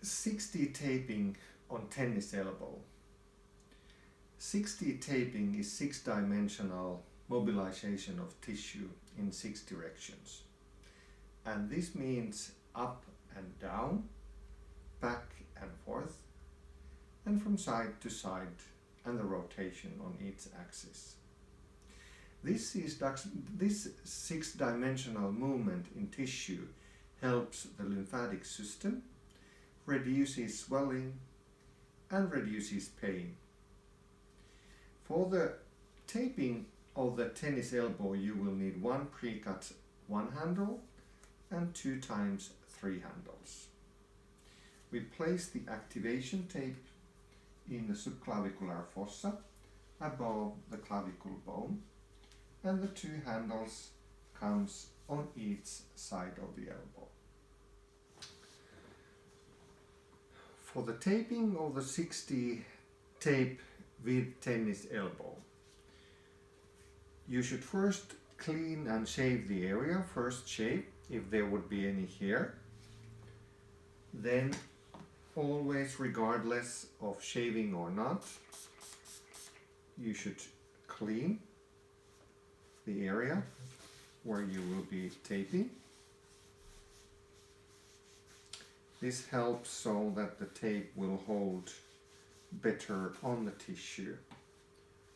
60 taping on tennis elbow. 60 taping is 6-dimensional mobilization of tissue in 6 directions. And this means up and down, back and forth, and from side to side, and the rotation on each axis. This 6-dimensional movement in tissue helps the lymphatic system, reduces swelling, and reduces pain. For the taping of the tennis elbow, you will need 1 pre-cut 1 handle and 2 times 3 handles. We place the activation tape in the subclavicular fossa above the clavicle bone, and the 2 handles comes on each side of the elbow. For the taping of the 60 tape with tennis elbow, you should first clean and shave the area. First shave if there would be any hair. Then, always regardless of shaving or not, you should clean the area where you will be taping. This helps so that the tape will hold better on the tissue.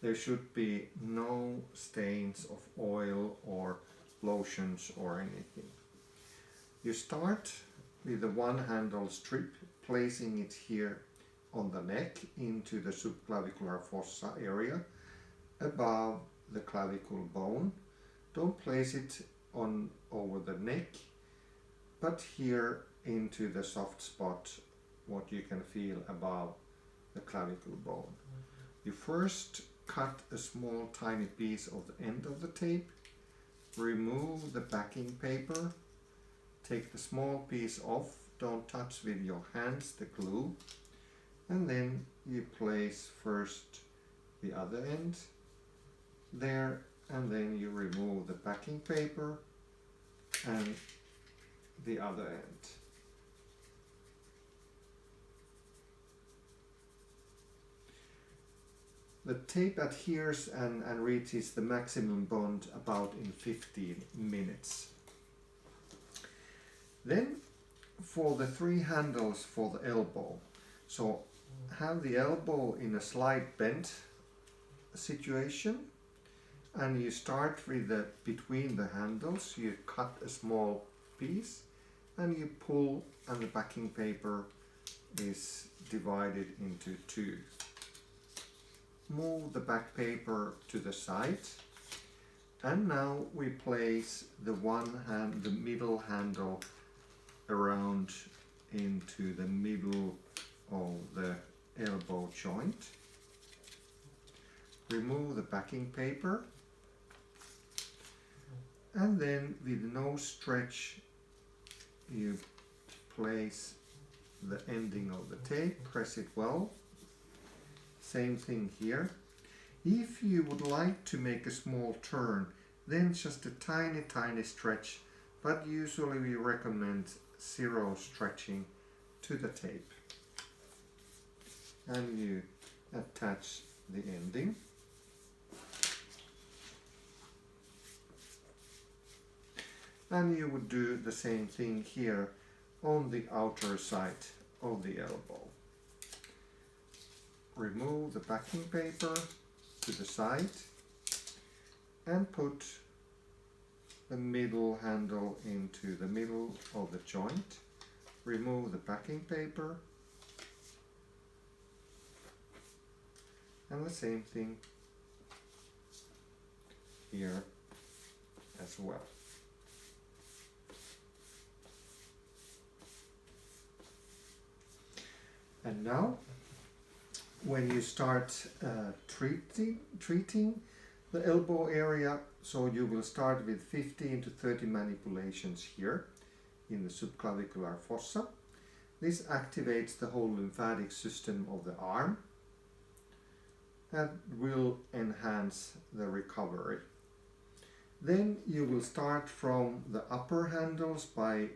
There should be no stains of oil or lotions or anything. You start with the 1 handle strip, placing it here on the neck into the subclavicular fossa area above the clavicle bone. Don't place it on over the neck, but here into the soft spot, what you can feel above the clavicle bone. You first cut a small tiny piece of the end of the tape, remove the backing paper, take the small piece off, don't touch with your hands the glue, and then you place first the other end there, and then you remove the backing paper and the other end. The tape adheres and reaches the maximum bond about in 15 minutes. Then for the 3 handles for the elbow, so have the elbow in a slight bend situation, and you start with the between the handles. You cut a small piece and you pull, and the backing paper is divided into 2. Move the back paper to the side, and now we place the middle handle around into the middle of the elbow joint. Remove the backing paper, and then with no stretch you place the ending of the tape, press it well. Same thing here. If you would like to make a small turn, then just a tiny stretch, but usually we recommend 0 stretching to the tape. And you attach the ending. And you would do the same thing here on the outer side of the elbow. Remove the backing paper to the side and put the middle handle into the middle of the joint. Remove the backing paper, and the same thing here as well. And now when you start treating the elbow area, so you will start with 15 to 30 manipulations here in the subclavicular fossa. This activates the whole lymphatic system of the arm and will enhance the recovery. Then you will start from the upper handles by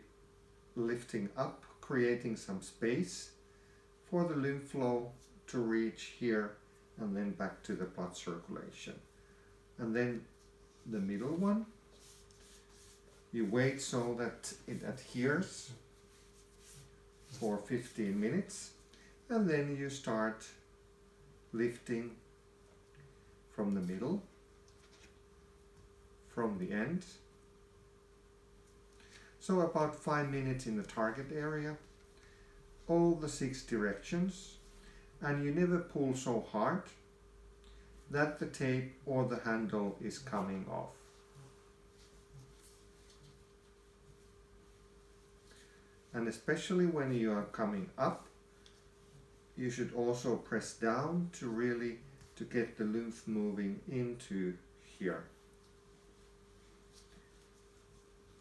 lifting up creating some space for the lymph flow to reach here and then back to the blood circulation. And then the middle one, you wait so that it adheres for 15 minutes, and then you start lifting from the middle, from the end. So about 5 minutes in the target area, all the 6 directions, and you never pull so hard that the tape or the handle is coming off. And especially when you are coming up, you should also press down to get the lymph moving into here.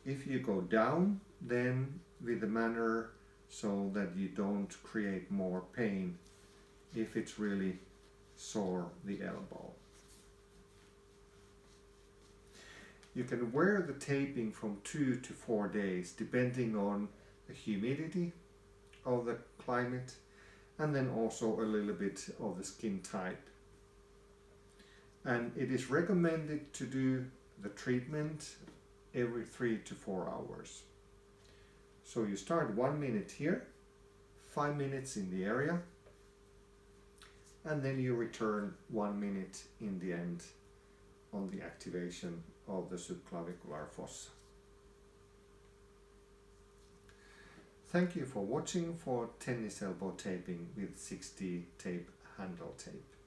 If you go down, then with the manner so that you don't create more pain if it's really sore the elbow. You can wear the taping from 2 to 4 days depending on the humidity of the climate and then also a little bit of the skin type. And it is recommended to do the treatment every 3 to 4 hours. So you start 1 minute here, 5 minutes in the area, and then you return 1 minute in the end on the activation of the subclavicular fossa. Thank you for watching for tennis elbow taping with 6D tape handle tape.